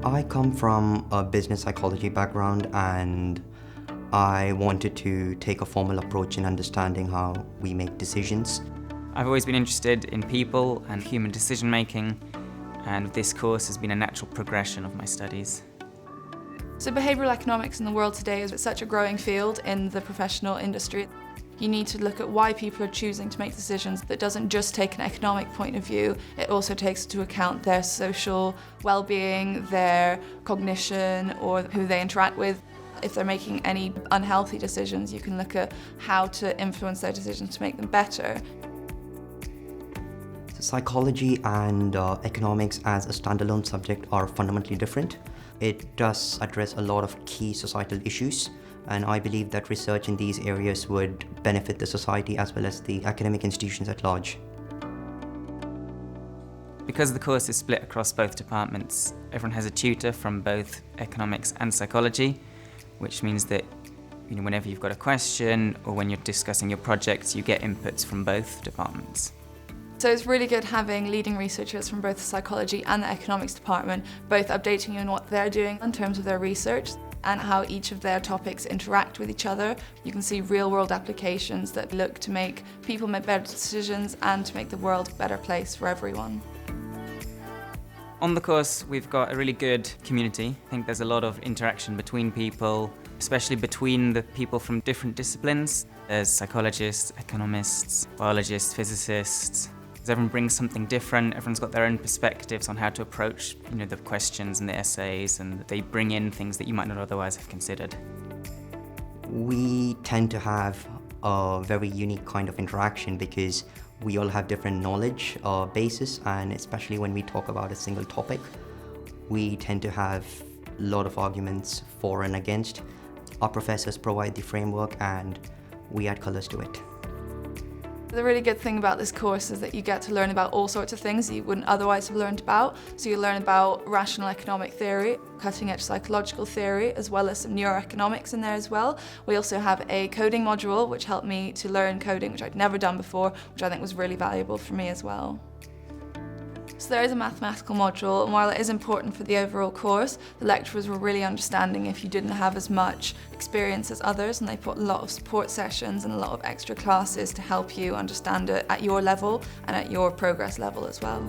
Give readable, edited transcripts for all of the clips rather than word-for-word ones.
I come from a business psychology background, and I wanted to take a formal approach in understanding how we make decisions. I've always been interested in people and human decision making, and this course has been a natural progression of my studies. So behavioural economics in the world today is such a growing field in the professional industry. You need to look at why people are choosing to make decisions that doesn't just take an economic point of view, it also takes into account their social well-being, their cognition, or who they interact with. If they're making any unhealthy decisions, you can look at how to influence their decisions to make them better. Psychology and economics as a standalone subject are fundamentally different. It does address a lot of key societal issues, and I believe that research in these areas would benefit the society as well as the academic institutions at large. Because the course is split across both departments, everyone has a tutor from both economics and psychology, which means that whenever you've got a question or when you're discussing your projects, you get inputs from both departments. So it's really good having leading researchers from both the psychology and the economics department, both updating you on what they're doing in terms of their research and how each of their topics interact with each other. You can see real-world applications that look to make people make better decisions and to make the world a better place for everyone. On the course, we've got a really good community. I think there's a lot of interaction between people, especially between the people from different disciplines. There's psychologists, economists, biologists, physicists. Everyone brings something different, everyone's got their own perspectives on how to approach the questions and the essays, and they bring in things that you might not otherwise have considered. We tend to have a very unique kind of interaction because we all have different knowledge bases, and especially when we talk about a single topic, we tend to have a lot of arguments for and against. Our professors provide the framework and we add colours to it. The really good thing about this course is that you get to learn about all sorts of things you wouldn't otherwise have learned about. So you learn about rational economic theory, cutting-edge psychological theory, as well as some neuroeconomics in there as well. We also have a coding module which helped me to learn coding, which I'd never done before, which I think was really valuable for me as well. So there is a mathematical module, and while it is important for the overall course, the lecturers were really understanding if you didn't have as much experience as others, and they put a lot of support sessions and a lot of extra classes to help you understand it at your level and at your progress level as well.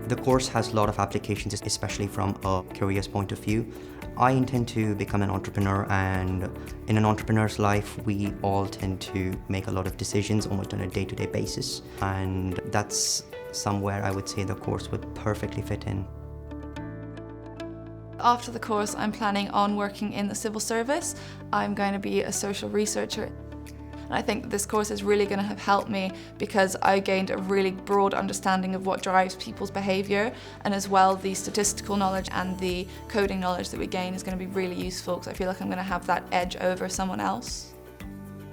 The course has a lot of applications, especially from a careers point of view. I intend to become an entrepreneur, and in an entrepreneur's life, we all tend to make a lot of decisions almost on a day-to-day basis, and that's somewhere I would say the course would perfectly fit in. After the course, I'm planning on working in the civil service. I'm going to be a social researcher. And I think that this course is really going to have helped me because I gained a really broad understanding of what drives people's behaviour, and as well the statistical knowledge and the coding knowledge that we gain is going to be really useful because I feel like I'm going to have that edge over someone else.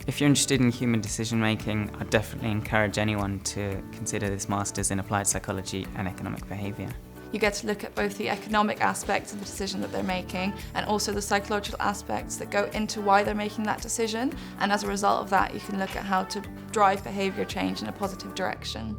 If you're interested in human decision making, I'd definitely encourage anyone to consider this Masters in Applied Psychology and Economic Behaviour. You get to look at both the economic aspects of the decision that they're making and also the psychological aspects that go into why they're making that decision, and as a result of that you can look at how to drive behaviour change in a positive direction.